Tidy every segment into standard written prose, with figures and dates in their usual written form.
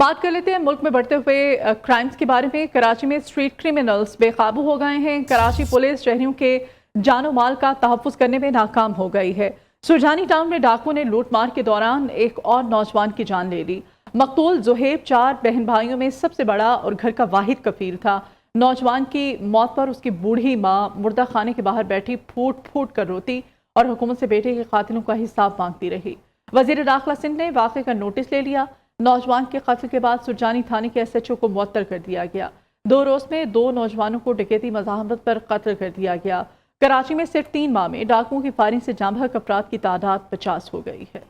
बात कर लेते हैं मुल्क में बढ़ते हुए क्राइम्स के बारे में। कराची में स्ट्रीट क्रिमिनल्स बेकाबू हो गए हैं। कराची पुलिस शहरियों के जानो माल का तहफ़्फ़ुज़ करने में नाकाम हो गई है। सुरजानी टाउन में डाकुओं ने लूटमार के दौरान एक और नौजवान की जान ले ली। मकतूल ज़ुहैब 4 बहन भाइयों में सबसे बड़ा और घर का वाहिद कफील था। नौजवान की मौत पर उसकी बूढ़ी माँ मुर्दा खाने के बाहर बैठी फूट फूट कर रोती और हुकूमत से बेटे के कातिलों का हिसाब मांगती रही। वज़ीर दाखिला सिंध ने वाक़े का नोटिस ले लिया। नौजवान के कत्ल के बाद सुरजानी थाने के SHO को मुअत्तल कर दिया गया। 2 रोज़ में 2 नौजवानों को डकैती मज़ाहमत पर कत्ल कर दिया गया। कराची में सिर्फ 3 माह में डाकुओं की फायरिंग से जाँ बहक अफराद की तादाद 50 हो गई है।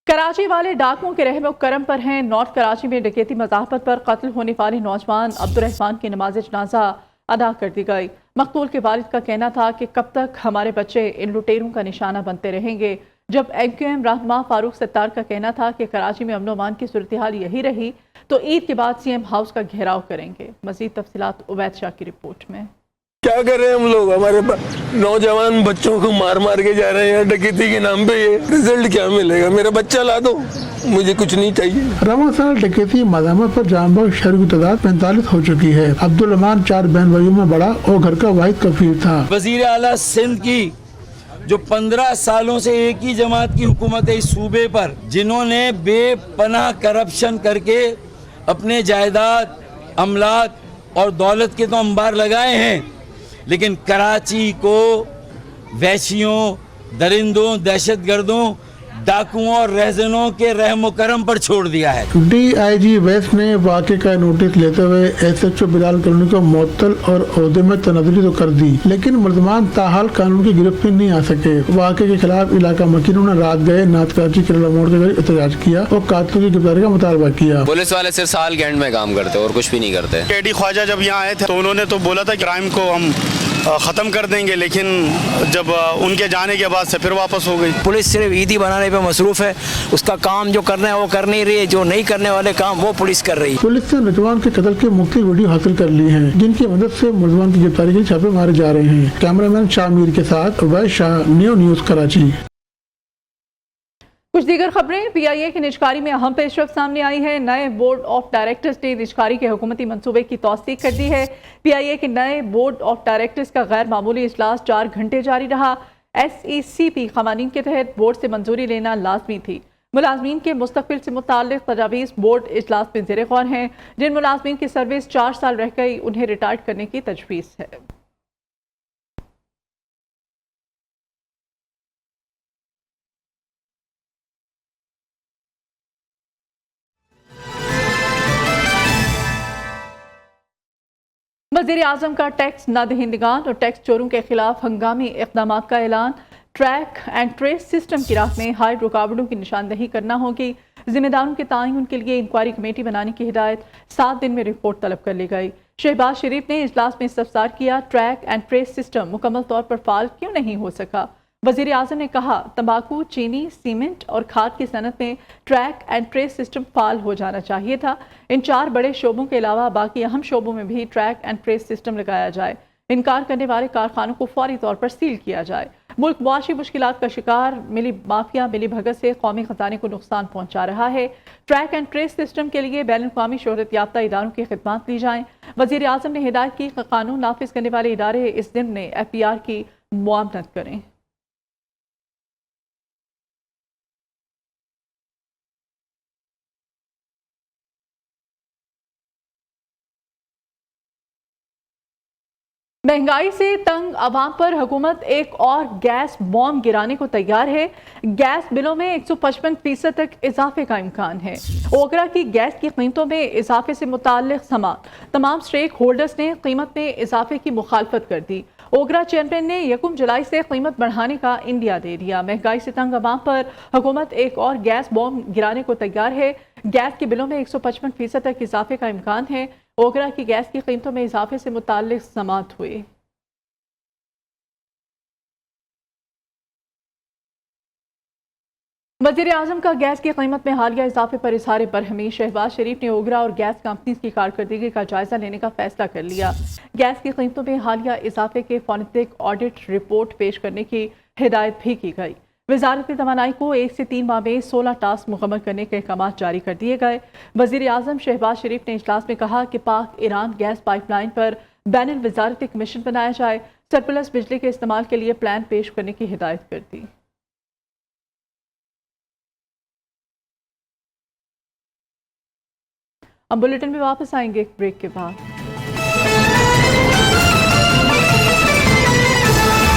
कराची वाले डाकुओं के रहम करम पर हैं। नॉर्थ कराची में डकैती मज़ाहमत पर कत्ल होने वाले नौजवान अब्दुर्रहमान की नमाज जनाजा अदा कर दी गई। मकतूल के वालिद का कहना था कि कब तक हमारे बच्चे इन लुटेरों का निशाना बनते रहेंगे। जब MQM रहनुमा फारूक सत्तार का कहना था कि कराची में अमन अमान की सूरत हाल यही रही तो ईद के बाद CM हाउस का घेराव करेंगे। मजीद तफसीलात उवैद शाह की रिपोर्ट में। क्या कर रहे हैं हम लोग? हमारे नौजवान बच्चों को मार मार के जा रहे हैं डकैती के नाम पे। ये रिजल्ट क्या मिलेगा? मेरा बच्चा ला दो, मुझे कुछ नहीं चाहिए। रवां साल डकैती मज़ाहमत पर जाँ बहक शहरियों की तादाद 45 हो चुकी है। अब्दुल रहमान 4 बहन भाइयों में बड़ा और घर का वाहिद कफील था। वज़ीर आला सिंध की जो 15 सालों से एक ही जमात की हुकूमत है इस सूबे पर, जिन्होंने बेपनाह करप्शन करके अपने जायदाद, अमलाक और दौलत के तो अंबार लगाए हैं, लेकिन कराची को वैशियों, दरिंदों, दहशतगर्दों, डाकुओं और रहजनों के रहम करम पर छोड़ दिया है। DIG वेस्ट ने वाक़े का नोटिस लेते हुए SHO बिलाल कॉलोनी को मुअत्तल और ओहदे में तनज़ुली तो कर दी, लेकिन मुलज़मान ताहाल कानून की गिरफ्त में नहीं आ सके। वाक़े के खिलाफ इलाका मकीनों ने रात गए नाथ कराची केरला मोड़ के एहतजाज किया और कातिलों की गिरफ्तारी का मुतालबा किया। पुलिस वाले सिर्फ साल के एंड में काम करते और कुछ भी नहीं करते। KD ख्वाजा जब यहाँ आए थे तो उन्होंने तो बोला था क्राइम को हम ख़त्म कर देंगे, लेकिन जब उनके जाने के बाद से फिर वापस हो गई। पुलिस सिर्फ ईदी बनाने पे मसरूफ़ है, उसका काम जो करना है वो कर नहीं रही है, जो नहीं करने वाले काम वो पुलिस कर रही है। पुलिस ने नौजवान के कत्ल के मुख्तलिफ वीडियो हासिल कर ली हैं, जिनकी मदद से मुलज़मान की गिरफ्तारी के छापे मारे जा रहे हैं। कैमरामैन शामीर के साथ उवैद शाह, न्यूज़ कराची। कुछ दीगर खबरें। PIA की निजकारी में अहम पेशरफ्त सामने आई है। नए बोर्ड ऑफ डायरेक्टर्स ने निजकारी के हुकूमती मंसूबे की तौसीक कर दी है। PIA के नए बोर्ड ऑफ डायरेक्टर्स का गैर मामूली इजलास 4 घंटे जारी रहा। SECP क़वानीन के तहत बोर्ड से मंजूरी लेना लाजमी थी। मुलाजमीन के मुस्तकबिल से मुताल्लिक़ तजावीज़ बोर्ड इजलास में ज़ेर गौर हैं। जिन मुलाजमीन की सर्विस 4 साल रह गई उन्हें रिटायर्ड करने की तजवीज़ है। वज़ीर आज़म का टैक्स नादहिंदगान और टैक्स चोरों के खिलाफ हंगामी इक़दामात का ऐलान। ट्रैक एंड ट्रेस सिस्टम की राह में हाई रुकावटों की निशानदही करना होगी। जिम्मेदारों के तयन के लिए इंक्वायरी कमेटी बनाने की हिदायत। 7 दिन में रिपोर्ट तलब कर ली गई। शहबाज शरीफ ने इजलास में इस्तफसार किया, ट्रैक एंड ट्रेस सिस्टम मुकम्मल तौर पर फाल क्यों नहीं हो सका। वज़ीर आज़म ने कहा, तंबाकू, चीनी, सीमेंट और खाद की सनत में ट्रैक एंड ट्रेस सिस्टम फाल हो जाना चाहिए था। इन 4 बड़े शोबों के अलावा बाकी अहम शोबों में भी ट्रैक एंड ट्रेस सिस्टम लगाया जाए। इनकार करने वाले कारखानों को फौरी तौर पर सील किया जाए। मुल्क मुआशी मुश्किलात का शिकार मिली माफिया मिली भगत से कौमी खजाने को नुकसान पहुंचा रहा है। ट्रैक एंड ट्रेस सिस्टम के लिए बैन अवी शोहरत याफ्ता इदारों की खिदमत ली जाएं। वज़ीर आज़म ने हिदायत की कि कानून नाफिज करने वाले इदारे इस दिन में FPR की मुआवनत करें। महंगाई से तंग आवाम पर हुकूमत एक और गैस बॉम्ब गिराने को तैयार है। गैस बिलों में 155% तक इजाफे का इम्कान है। ओगरा की गैस की कीमतों में इजाफे से मुताल्लिक तमाम स्टेक होल्डर्स ने कीमत में इजाफे की मुखालफत कर दी। ओगरा चेयरमैन ने 1 जुलाई से कीमत बढ़ाने का इंडिया दे दिया। महंगाई से तंग आवाम पर हुकूमत एक और गैस बॉम्ब गिराने को तैयार है। गैस के बिलों में 155% तक इजाफे का इम्कान है। ओगरा की गैस की कीमतों में इजाफे से मुताल्लिक समाअत हुई। वज़ीर आज़म का गैस की कीमत में हालिया इजाफे पर इज़हार बरहमी। शहबाज शरीफ ने ओगरा और गैस कंपनीज की कारकर्दगी का जायजा लेने का फैसला कर लिया। गैस की कीमतों में हालिया इजाफे के फॉरेंसिक ऑडिट रिपोर्ट पेश करने की हिदायत भी की गई। वजारत तवानाई को 1 से 3 माह में 16 टास्क मुकम्मल करने के अहकाम जारी कर दिए गए। वज़ीर आज़म शहबाज शरीफ ने इजलास में कहा कि पाक ईरान गैस पाइपलाइन पर बैनुल वजारती कमीशन बनाया जाए, सरप्लस बिजली के इस्तेमाल के लिए प्लान पेश करने की हिदायत कर दी। हम बुलेटिन में वापस आएंगे एक ब्रेक के बाद।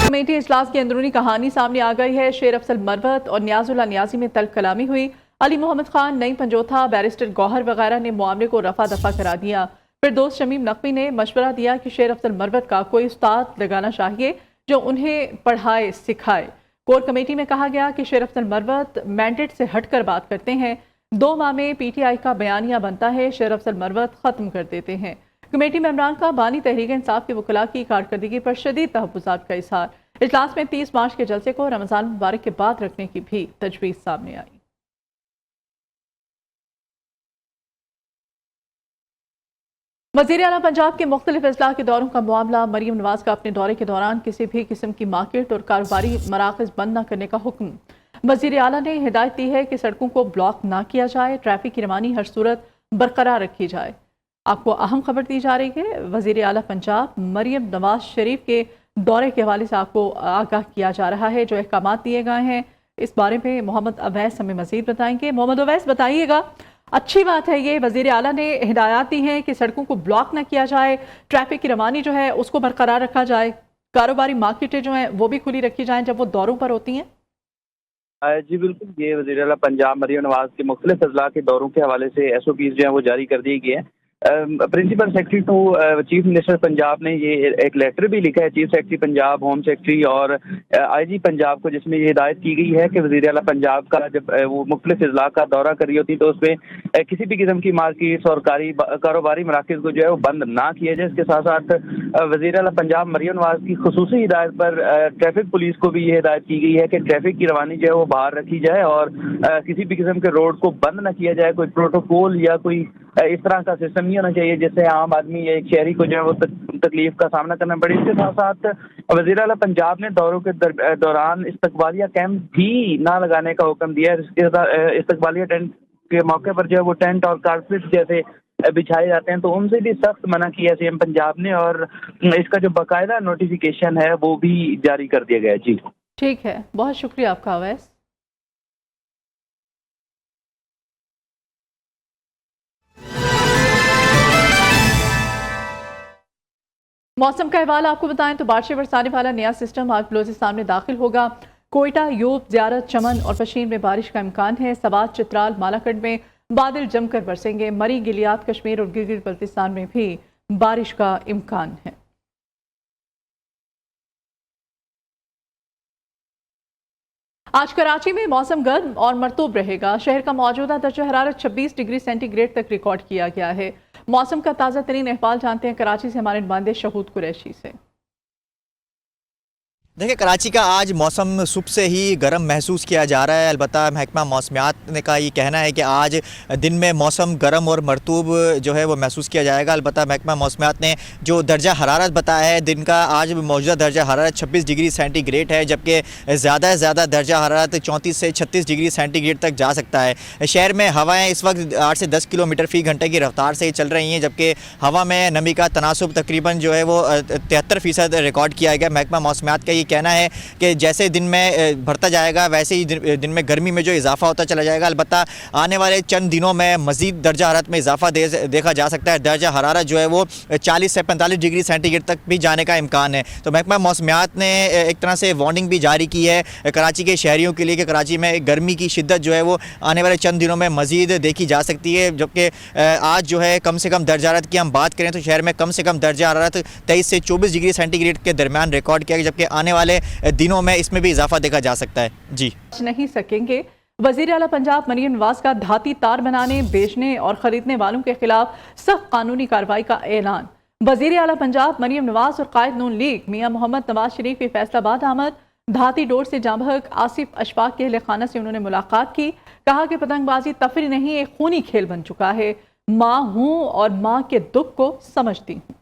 कमेटी इजलास की अंदरूनी कहानी सामने आ गई है। शेर अफजल मरवत और नियाजुल्लाह नियाजी में तल्ख कलामी हुई। अली मोहम्मद खान, नईम पंजोथा, बैरिस्टर गौहर वगैरह ने मामले को रफा दफा करा दिया। फिर दोस्त शमीम नकवी ने मशवरा दिया कि शेर अफजल मरवत का कोई उस्ताद लगाना चाहिए जो उन्हें पढ़ाए सिखाए। कोर कमेटी में कहा गया कि शेर अफजल मरवत मैंडेट से हटकर बात करते हैं। 2 माह में PTI का बयानिया बनता है, शेर अफजल मरवत ख़त्म कर देते हैं। कमेटी में इमरान का बानी तहरीक इंसाफ के वकला की कारकर्दगी पर शदीद तहफ़्फ़ुज़ात का इज़हार। इजलास में 30 मार्च के जलसे को रमज़ान मुबारक के बाद रखने की भी तजवीज़ सामने आई। वज़ीर आला पंजाब के मुख्तलिफ अजला के दौरों का मामला। मरीम नवाज का अपने दौरे के दौरान किसी भी किस्म की मार्केट और कारोबारी मराकज़ बंद न करने का हुक्म। वज़ीर आला ने हिदायत दी है कि सड़कों को ब्लॉक ना किया जाए, ट्रैफिक की रवानी हर सूरत बरकरार रखी जाए। आपको अहम खबर दी जा रही है। वज़ीर आला पंजाब मरीम नवाज शरीफ के दौरे के हवाले से आपको आगाह किया जा रहा है। जो अहकाम दिए गए हैं इस बारे में मोहम्मद अवैस हमें मज़ीद बताएंगे। मोहम्मद अवैस, बताइएगा। अच्छी बात है ये, वज़ीर आला ने हिदायत दी हैं कि सड़कों को ब्लॉक ना किया जाए, ट्रैफिक की रवानी जो है उसको बरकरार रखा जाए, कारोबारी मार्केटें जो हैं वो भी खुली रखी जाएँ जब वो दौरों पर होती हैं। जी बिल्कुल, ये वज़ीर आला पंजाब मरीम नवाज के मुख्तलिफ अजला के दौरों के हवाले से SOPs जो हैं वो जारी कर दिए गए हैं। Principal secretary to chief minister Punjab ने ये एक लेटर भी लिखा है chief secretary Punjab, home secretary और IG पंजाब को, जिसमें ये हिदायत की गई है कि वज़ीर आला पंजाब का जब वो मुख्तलिफ अजला का दौरा कर रही होती तो उसमें किसी भी किस्म की मार्केट्स और कारोबारी मराकज़ को जो है वो बंद ना किया जाए। इसके साथ साथ वज़ीर आला पंजाब मरीम नवाज की खुसूसी हिदायत पर ट्रैफिक पुलिस को भी ये हिदायत की गई है कि ट्रैफिक की रवानी जो है वो बाहर रखी जाए और किसी भी किस्म के रोड को बंद न किया जाए। कोई प्रोटोकॉल या कोई इस तरह का सिस्टम नहीं होना चाहिए जिससे आम आदमी या एक शहरी को जो है वो तकलीफ का सामना करना पड़े। इसके साथ साथ वज़ीर आला पंजाब ने दौरों के दौरान इस्तकबालिया कैंप भी ना लगाने का हुक्म दिया है। इसके साथ इस्तकबालिया टेंट के मौके पर जो है वो टेंट और कारपेट जैसे बिछाए जाते हैं तो उनसे भी सख्त मना किया CM पंजाब ने और इसका जो बाकायदा नोटिफिकेशन है वो भी जारी कर दिया गया है। जी ठीक है, बहुत शुक्रिया आपका अवैस। मौसम का अहवाल आपको बताएं तो बारिशें बरसाने वाला नया सिस्टम आज बलोचिस्तान में दाखिल होगा। कोयटा, यूब, ज़ियारत, चमन और पशीन में बारिश का इम्कान है। सवात, चित्राल, मालाकंड में बादल जमकर बरसेंगे। मरी, गिलियात, कश्मीर और गिलगित बल्तिस्तान में भी बारिश का इम्कान है। आज कराची में मौसम गर्म और मरतूब रहेगा। शहर का मौजूदा दर्जा हरारत 26 डिग्री सेंटीग्रेड तक रिकॉर्ड किया गया है। मौसम का ताज़ा तरीन अहवाल जानते हैं कराची से हमारे नुमाइंदे शहूद कुरैशी से। देखिए, कराची का आज मौसम सुबह से ही गर्म महसूस किया जा रहा है। अलबत्ता महकमा मौसमियात ने का ये कहना है कि आज दिन में मौसम गर्म और मरतूब जो है वो महसूस किया जाएगा। अलबत्ता महकमा मौसमियात ने जो दर्जा हरारत बताया है दिन का, आज मौजूदा दर्जा हरारत 26 डिग्री सेंटीग्रेड है, जबकि ज़्यादा से ज़्यादा दर्जा हरारत 34 से 36 डिग्री सेंटीग्रेड तक जा सकता है। शहर में हवाएँ इस वक्त 8 से 10 किलोमीटर फ़ी घंटे की रफ्तार से चल रही हैं, जबकि हवा में नमी का तनासुब तकरीबन जो है वो 73% रिकॉर्ड किया गया। महकमा मौसमियात का ये कहना है कि जैसे दिन में बढ़ता जाएगा वैसे ही दिन में गर्मी में जो इजाफा होता चला जाएगा। अलबत्ता आने वाले चंद दिनों में मज़ीद दर्जा हरारत में इजाफा देखा जा सकता है। दर्जा हरारत जो है वो 40 से 45 डिग्री सेंटीग्रेड तक भी जाने का इम्कान है। तो महकमा मौसमियात ने एक तरह से वार्निंग भी जारी की है कराची के शहरियों के लिए कि कराची में गर्मी की शिद्दत जो है वो आने वाले चंद दिनों में मज़ीद देखी जा सकती है। जबकि आज जो है कम से कम दर्जा हरारत की हम बात करें तो शहर में कम से कम दर्जा हरारत 23 से 24 डिग्री सेंटीग्रेड के दरमियान रिकॉर्ड किया गया, जबकि आने वाले दिनों में इसमें भी इजाफा देखा जा सकता है। जी नहीं सकेंगे। वज़ीर आला पंजाब मरीम नवाज का धाती तार बनाने, बेचने और खरीदने वालों के खिलाफ सख्त कानूनी कार्रवाई का ऐलान। वज़ीर आला पंजाब मरीम नवाज और कायद नून लीग मियां मोहम्मद नवाज शरीफ की फैसलाबाद आमद। धाती डोर से जांबहक आसिफ अशफाक के अहले खाना से उन्होंने मुलाकात की। कहा कि पतंगबाजी तफरी नहीं, एक खूनी खेल बन चुका है। माँ हूँ और माँ के दुख को समझती हूँ।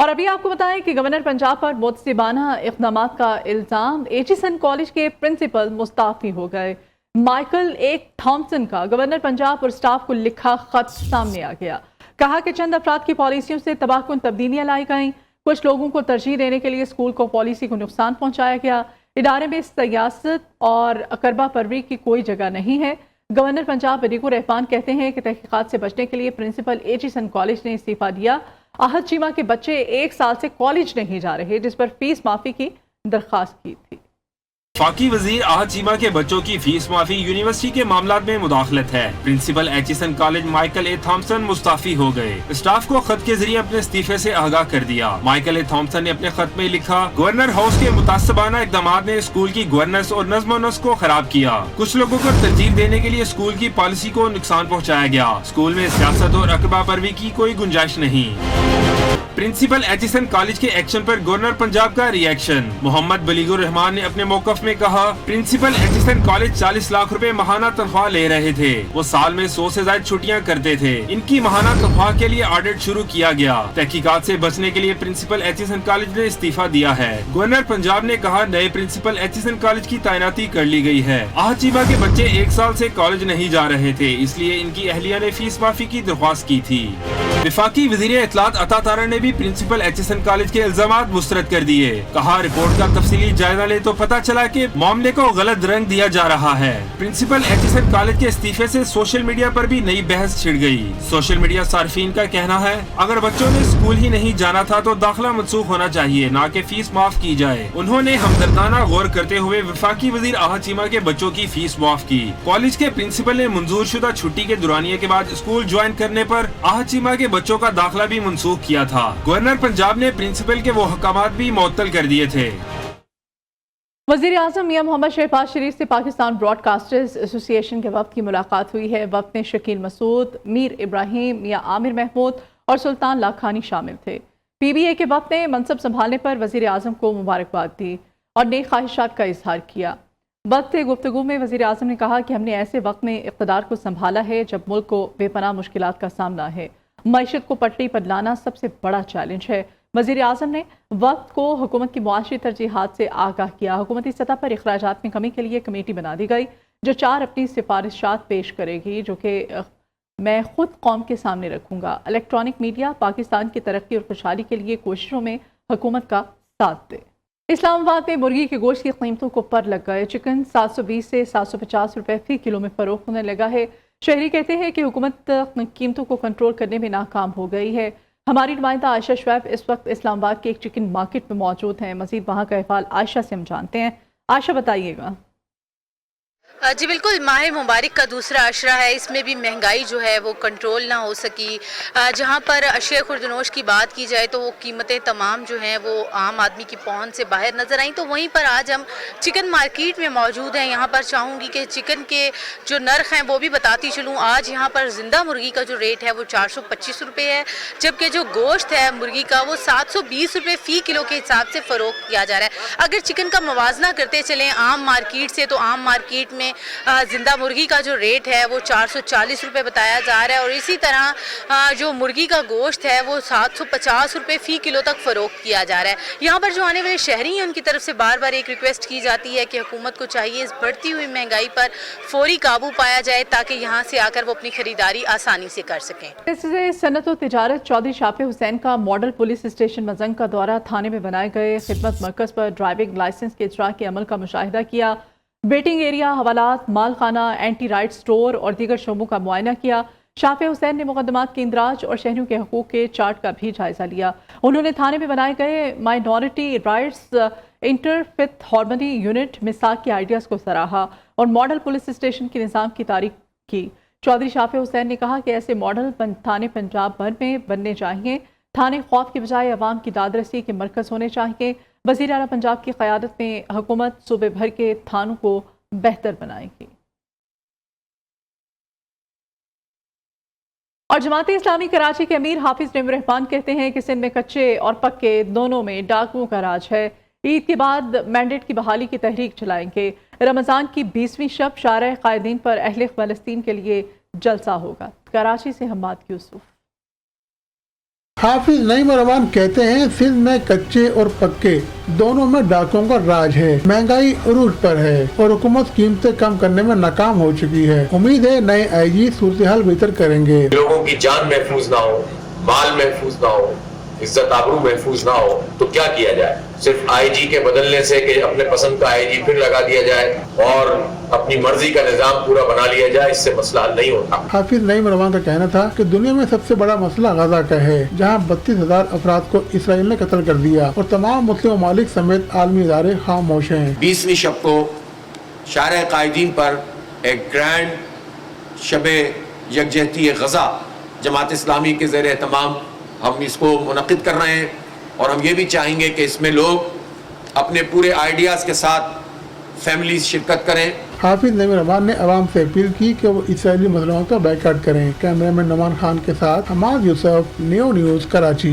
اور ابھی آپ کو بتائیں کہ گورنر پنجاب پر متعصبانہ اقدامات کا الزام، ایچیسن کالج کے پرنسپل مستعفی ہو گئے۔ مائیکل ایک تھامسن کا گورنر پنجاب اور سٹاف کو لکھا خط سامنے آ گیا۔ کہا کہ چند افراد کی پالیسیوں سے تباہ کن تبدیلیاں لائی گئیں، کچھ لوگوں کو ترجیح دینے کے لیے اسکول کو پالیسی کو نقصان پہنچایا گیا، ادارے میں سیاست اور اقربا پروری کی کوئی جگہ نہیں ہے۔ گورنر پنجاب عریق الرحمان کہتے ہیں کہ تحقیقات سے بچنے کے لیے پرنسپل ایچیسن کالج نے استعفیٰ دیا۔ احد چیمہ کے بچے 1 سال سے کالج نہیں جا رہے، جس پر فیس معافی کی درخواست کی تھی۔ وفاقی وزیر احد چیمہ کے بچوں کی فیس معافی یونیورسٹی کے معاملات میں مداخلت ہے۔ پرنسپل ایچیسن کالج مائیکل اے تھامسن مستعفی ہو گئے۔ اسٹاف کو خط کے ذریعے اپنے استعفے سے آگاہ کر دیا۔ مائیکل اے تھامسن نے اپنے خط میں لکھا، گورنر ہاؤس کے متعصبانہ اقدامات نے اسکول کی گورننس اور نظم و نسق کو خراب کیا۔ کچھ لوگوں کو ترجیح دینے کے لیے اسکول کی پالیسی کو نقصان پہنچایا گیا۔ اسکول میں سیاست اور اقربا پروری کی کوئی گنجائش نہیں۔ پرنسپل ایچیسن کالج کے ایکشن پر گورنر پنجاب کا ری ایکشن۔ محمد بلیغ الرحمان نے اپنے موقف میں کہا، پرنسپل ایچیسن کالج 40 لاکھ روپے ماہانہ تنخواہ لے رہے تھے۔ وہ سال میں 100 سے زائد چھٹیاں کرتے تھے۔ ان کی ماہانہ تنخواہ کے لیے آڈٹ شروع کیا گیا۔ تحقیقات سے بچنے کے لیے پرنسپل ایچیسن کالج نے استعفیٰ دیا ہے۔ گورنر پنجاب نے کہا، نئے پرنسپل ایچیسن کالج کی تعیناتی کر لی گئی ہے۔ احد چیمہ کے بچے 1 سال سے کالج نہیں جا رہے تھے، اس لیے ان کی اہلیہ نے فیس معافی کی درخواست کی تھی۔ وفاقی وزیر اطلاعات عطا تارہ نے بھی پرنسپل ایچیسن کالج کے الزامات مسترد کر دیے۔ کہا، رپورٹ کا تفصیلی جائزہ لے تو پتہ چلا کہ معاملے کو غلط رنگ دیا جا رہا ہے۔ پرنسپل ایچیسن کالج کے استعفے سے سوشل میڈیا پر بھی نئی بحث چھڑ گئی۔ سوشل میڈیا صارفین کا کہنا ہے، اگر بچوں نے اسکول ہی نہیں جانا تھا تو داخلہ منسوخ ہونا چاہیے، نہ کہ فیس معاف کی جائے۔ انہوں نے ہمدردانہ غور کرتے ہوئے وفاقی وزیر احد چیمہ کے بچوں کی فیس معاف کی۔ کالج کے پرنسپل نے منظور شدہ چھٹی کے دورانیے کے بعد اسکول جوائن کرنے پر احد چیمہ کے بچوں کا داخلہ بھی منسوخ کیا تھا۔ گورنر پنجاب نے پرنسپل کے وہ احکامات بھی معطل کر دیے تھے۔ وزیر اعظم میاں محمد شہباز شریف سے پاکستان براڈ کاسٹرز ایسوسی ایشن کے وفد کی ملاقات ہوئی ہے۔ وفد میں شکیل مسعود، میر ابراہیم، میاں عامر محمود اور سلطان لاکھانی شامل تھے۔ پی بی اے کے وفد نے منصب سنبھالنے پر وزیر اعظم کو مبارکباد دی اور نیک خواہشات کا اظہار کیا۔ وقت گفتگو میں وزیر اعظم نے کہا کہ ہم نے ایسے وقت میں اقتدار کو سنبھالا ہے جب ملک کو بے پناہ مشکلات کا سامنا ہے۔ معیشت کو پٹری پر لانا سب سے بڑا چیلنج ہے۔ وزیر اعظم نے وفد کو حکومت کی معاشی ترجیحات سے آگاہ کیا۔ حکومتی سطح پر اخراجات میں کمی کے لیے کمیٹی بنا دی گئی جو 4 اپنی سفارشات پیش کرے گی، جو کہ میں خود قوم کے سامنے رکھوں گا۔ الیکٹرانک میڈیا پاکستان کی ترقی اور خوشحالی کے لیے کوششوں میں حکومت کا ساتھ دے۔ اسلام آباد میں مرغی کے گوشت کی قیمتوں کو پر لگ گئے۔ چکن 720 سے 750 روپے فی کلو میں فروخت ہونے لگا ہے۔ شہری کہتے ہیں کہ حکومت قیمتوں کو کنٹرول کرنے میں ناکام ہو گئی ہے۔ ہماری نمائندہ عائشہ شعیب اس وقت اسلام آباد کے ایک چکن مارکیٹ میں موجود ہیں۔ مزید وہاں کا احوال عائشہ سے ہم جانتے ہیں۔ عائشہ بتائیے گا۔ جی بالکل، ماہ مبارک کا دوسرا عشرہ ہے، اس میں بھی مہنگائی جو ہے وہ کنٹرول نہ ہو سکی۔ جہاں پر اشیاء خوردنوش کی بات کی جائے تو وہ قیمتیں تمام جو ہیں وہ عام آدمی کی پہنچ سے باہر نظر آئیں، تو وہیں پر آج ہم چکن مارکیٹ میں موجود ہیں۔ یہاں پر چاہوں گی کہ چکن کے جو نرخ ہیں وہ بھی بتاتی چلوں۔ آج یہاں پر زندہ مرغی کا جو ریٹ ہے وہ 425 روپے ہے، جبکہ جو گوشت ہے مرغی کا وہ 720 روپے فی کلو کے حساب سے فروخت کیا جا رہا ہے۔ اگر چکن کا موازنہ کرتے چلیں عام مارکیٹ سے، تو عام مارکیٹ میں زندہ مرغی کا جو ریٹ ہے وہ 440 روپے بتایا جا رہا ہے، اور اسی طرح جو مرغی کا گوشت ہے وہ 750 روپے فی کلو تک فروخت کیا جا رہا ہے۔ یہاں پر جو آنے والے شہری ہیں ان کی طرف سے بار بار ایک ریکویسٹ کی جاتی ہے کہ حکومت کو چاہیے اس بڑھتی ہوئی مہنگائی پر فوری قابو پایا جائے تاکہ یہاں سے آ کر وہ اپنی خریداری آسانی سے کر سکیں۔ صنعت و تجارت چودھری شافع حسین کا ماڈل پولیس اسٹیشن مزنگ کا دورہ، تھانے میں بنائے گئے خدمت مرکز پر ڈرائیونگ لائسنس کے اجرا کے عمل کا مشاہدہ کیا۔ ویٹنگ ایریا، حوالات، مال خانہ، اینٹی رائٹ سٹور اور دیگر شعبوں کا معائنہ کیا۔ شافع حسین نے مقدمات کے اندراج اور شہریوں کے حقوق کے چارٹ کا بھی جائزہ لیا۔ انہوں نے تھانے میں بنائے گئے مائنورٹی رائٹس انٹر5 ہارمنی یونٹ مساق کے آئیڈیاز کو سراہا اور ماڈل پولیس اسٹیشن کے نظام کی تعریف کی۔ چودھری شافع حسین نے کہا کہ ایسے ماڈل تھانے پنجاب بھر میں بننے چاہیے۔ تھانے خوف کے بجائے عوام کی داد رسی کے مرکز ہونے چاہیے۔ وزیر اعلیٰ پنجاب کی قیادت میں حکومت صوبے بھر کے تھانوں کو بہتر بنائے گی۔ اور جماعت اسلامی کراچی کے امیر حافظ نعیم الرحمان کہتے ہیں کہ سندھ میں کچے اور پکے دونوں میں ڈاکوؤں کا راج ہے۔ عید کے بعد مینڈیٹ کی بحالی کی تحریک چلائیں گے۔ رمضان کی 20ویں شب شارع قائدین پر اہل فلسطین کے لیے جلسہ ہوگا۔ کراچی سے حماد یوسف۔ हाफिज नईम रहमान कहते हैं सिंध में कच्चे और पक्के दोनों में डाकुओं का राज है। महंगाई उरूज पर है और हुकूमत कीमतें कम करने में नाकाम हो चुकी है। उम्मीद है नए आईजी सूरत हाल बेहतर करेंगे। लोगों की जान महफूज ना हो, माल महफूज ना हो, इज्जत आबरू महफूज ना हो तो क्या किया जाए? सिर्फ आईजी के बदलने से कि अपने पसंद का आईजी फिर लगा दिया जाए और अपनी मर्जी का निजाम पूरा बना लिया जाए, इससे मसला हल नहीं होता। हाफिज नईम रहमान का कहना था कि दुनिया में सबसे बड़ा मसला गजा का है, जहां 32,000 अफराद को इसराइल ने कत्ल कर दिया और तमाम मुस्लिम ममालिक समेत आलमी इदारे खामोश हैं। 20वीं शब को शार कायदीन पर एक ग्रैंड शबे यकजहती गजा जमात इस्लामी के ज़ेर तमाम हम इसको मुनक़िद कर रहे हैं और हम ये भी चाहेंगे कि इसमें लोग अपने पूरे आइडियाज़ के साथ फैमिलीज शिरकत करें। हाफिज नईम रहमान ने अवाम से अपील की कि वो इसराइली मसलों का बाइकाट करें। कैमरामैन नमान खान के साथ हमाद यूसुफ, न्यू न्यूज़ कराची।